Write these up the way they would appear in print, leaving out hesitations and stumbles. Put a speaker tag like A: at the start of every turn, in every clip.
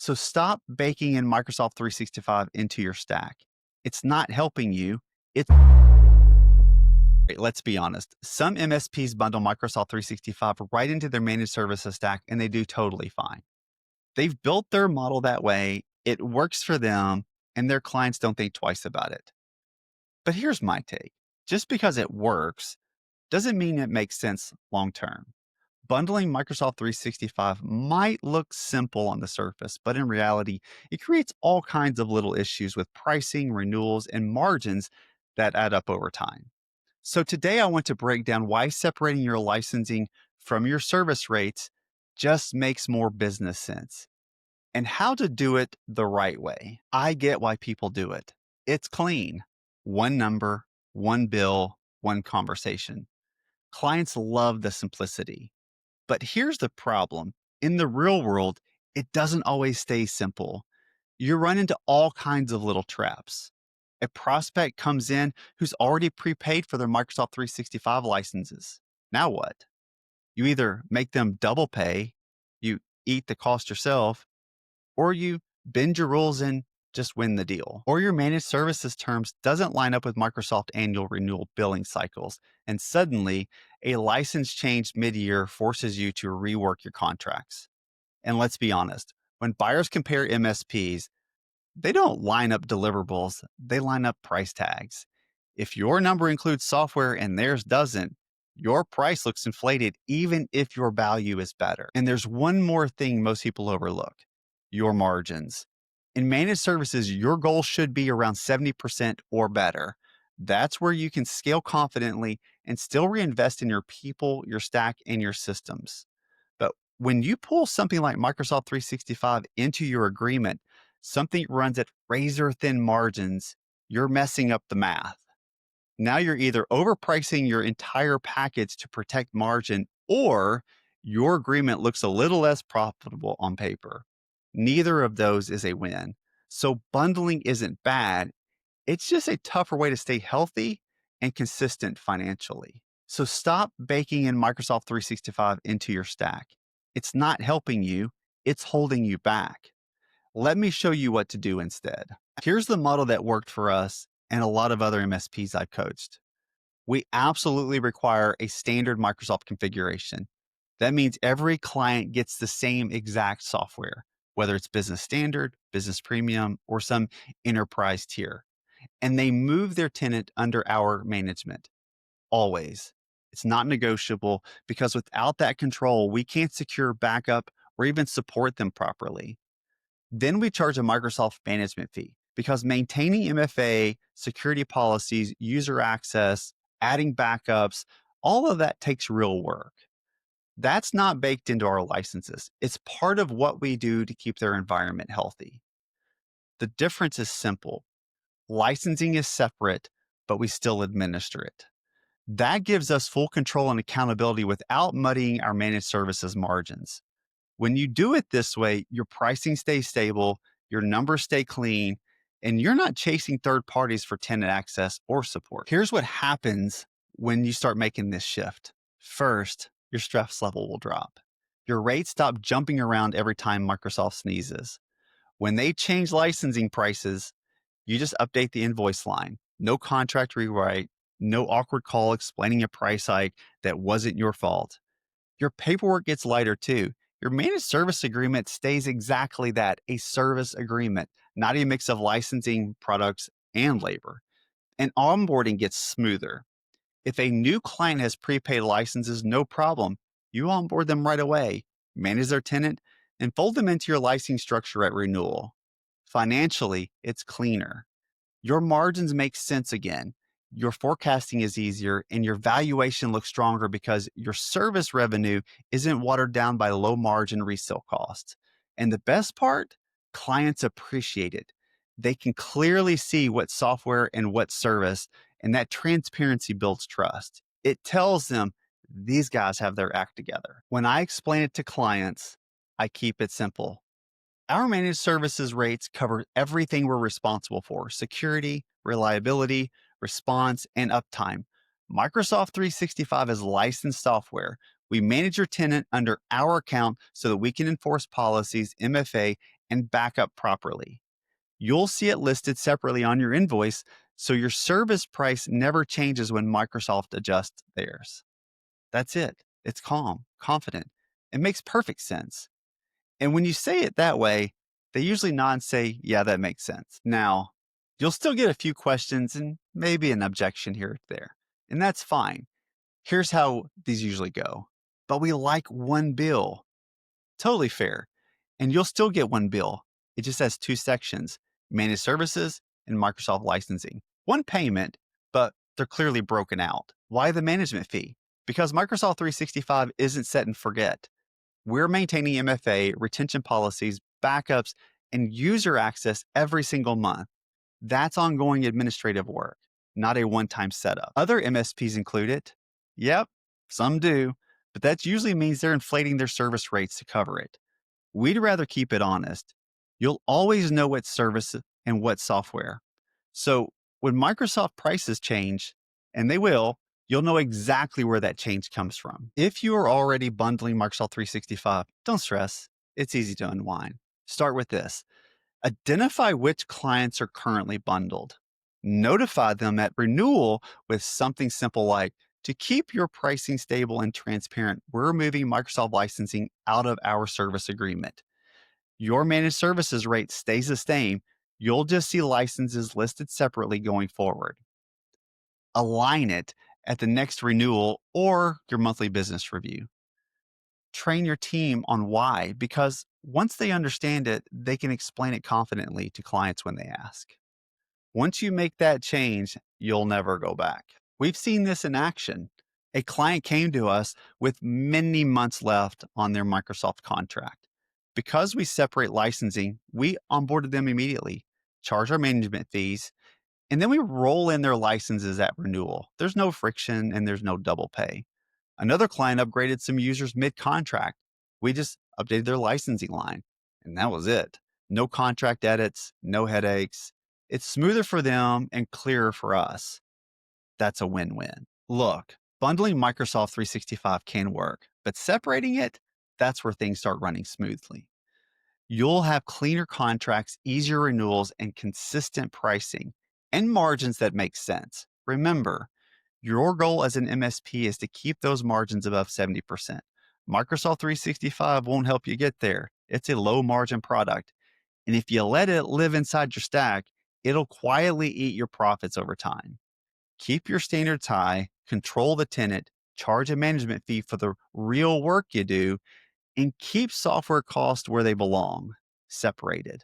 A: So stop baking in Microsoft 365 into your stack. It's not helping you. It's Let's be honest. Some MSPs bundle Microsoft 365 right into their managed services stack and they do totally fine. They've built their model that way. It works for them and their clients don't think twice about it. But here's my take. Just because it works doesn't mean it makes sense long term. Bundling Microsoft 365 might look simple on the surface, but in reality, it creates all kinds of little issues with pricing, renewals, and margins that add up over time. So today I want to break down why separating your licensing from your service rates just makes more business sense and how to do it the right way. I get why people do it. It's clean. One number, one bill, one conversation. Clients love the simplicity. But here's the problem. In the real world, it doesn't always stay simple. You run into all kinds of little traps. A prospect comes in who's already prepaid for their Microsoft 365 licenses. Now what? You either make them double pay, you eat the cost yourself, or you bend your rules and just win the deal. Or your managed services terms doesn't line up with Microsoft annual renewal billing cycles, and suddenly a license change mid-year forces you to rework your contracts. And let's be honest, when buyers compare MSPs, they don't line up deliverables, they line up price tags. If your number includes software and theirs doesn't, your price looks inflated even if your value is better. And there's one more thing most people overlook: your margins. In managed services, your goal should be around 70% or better. That's where you can scale confidently and still reinvest in your people, your stack, and your systems. But when you pull something like Microsoft 365 into your agreement, something runs at razor thin margins, you're messing up the math. Now you're either overpricing your entire package to protect margin, or your agreement looks a little less profitable on paper. Neither of those is a win. So bundling isn't bad. It's just a tougher way to stay healthy and consistent financially. So stop baking in Microsoft 365 into your stack. It's not helping you, it's holding you back. Let me show you what to do instead. Here's the model that worked for us and a lot of other MSPs I've coached. We absolutely require a standard Microsoft configuration. That means every client gets the same exact software, whether it's business standard, business premium, or some enterprise tier. And they move their tenant under our management. Always. It's not negotiable because without that control, we can't secure backup or even support them properly. Then we charge a Microsoft management fee because maintaining MFA, security policies, user access, adding backups, all of that takes real work. That's not baked into our licenses. It's part of what we do to keep their environment healthy. The difference is simple. Licensing is separate, but we still administer it. That gives us full control and accountability without muddying our managed services margins. When you do it this way, your pricing stays stable, your numbers stay clean, and you're not chasing third parties for tenant access or support. Here's what happens when you start making this shift. First, your stress level will drop. Your rates stop jumping around every time Microsoft sneezes. When they change licensing prices, you just update the invoice line. No contract rewrite, no awkward call explaining a price hike that wasn't your fault. Your paperwork gets lighter too. Your managed service agreement stays exactly that, a service agreement, not a mix of licensing, products, and labor. And onboarding gets smoother. If a new client has prepaid licenses, no problem. You onboard them right away, manage their tenant, and fold them into your licensing structure at renewal. Financially, it's cleaner. Your margins make sense again. Your forecasting is easier and your valuation looks stronger because your service revenue isn't watered down by low margin resale costs. And the best part, clients appreciate it. They can clearly see what software and what service, and that transparency builds trust. It tells them these guys have their act together. When I explain it to clients, I keep it simple. Our managed services rates cover everything we're responsible for: security, reliability, response, and uptime. Microsoft 365 is licensed software. We manage your tenant under our account so that we can enforce policies, MFA, and back up properly. You'll see it listed separately on your invoice, so your service price never changes when Microsoft adjusts theirs. That's it. It's calm, confident. It makes perfect sense. And when you say it that way, they usually nod and say, yeah, that makes sense. Now, you'll still get a few questions and maybe an objection here or there. And that's fine. Here's how these usually go. But we like one bill. Totally fair. And you'll still get one bill. It just has two sections, managed services and Microsoft licensing. One payment, but they're clearly broken out. Why the management fee? Because Microsoft 365 isn't set and forget. We're maintaining MFA, retention policies, backups, and user access every single month. That's ongoing administrative work, not a one-time setup. Other MSPs include it. Yep, some do, but that usually means they're inflating their service rates to cover it. We'd rather keep it honest. You'll always know what service and what software. So when Microsoft prices change, and they will, you'll know exactly where that change comes from. If you are already bundling Microsoft 365, don't stress. It's easy to unwind. Start with this. Identify which clients are currently bundled. Notify them at renewal with something simple like, to keep your pricing stable and transparent, we're moving Microsoft licensing out of our service agreement. Your managed services rate stays the same. You'll just see licenses listed separately going forward. Align it at the next renewal or your monthly business review. Train your team on why, because once they understand it, they can explain it confidently to clients when they ask. Once you make that change, you'll never go back. We've seen this in action. A client came to us with many months left on their Microsoft contract. Because we separate licensing, we onboarded them immediately, charge our management fees, and then we roll in their licenses at renewal. There's no friction and there's no double pay. Another client upgraded some users mid-contract. We just updated their licensing line, and that was it. No contract edits, no headaches. It's smoother for them and clearer for us. That's a win-win. Look, bundling Microsoft 365 can work, but separating it, that's where things start running smoothly. You'll have cleaner contracts, easier renewals, and consistent pricing and margins that make sense. Remember, your goal as an MSP is to keep those margins above 70%. Microsoft 365 won't help you get there. It's a low margin product. And if you let it live inside your stack, it'll quietly eat your profits over time. Keep your standards high, control the tenant, charge a management fee for the real work you do, and keep software costs where they belong, separated.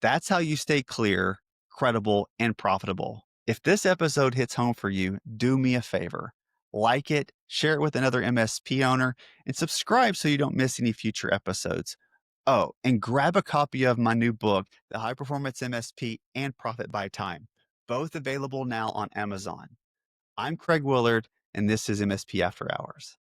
A: That's how you stay clear, credible, and profitable. If this episode hits home for you, do me a favor. Like it, share it with another MSP owner, and subscribe so you don't miss any future episodes. Oh, and grab a copy of my new book, The High Performance MSP and Profit by Time, both available now on Amazon. I'm Craig Willard, and this is MSP After Hours.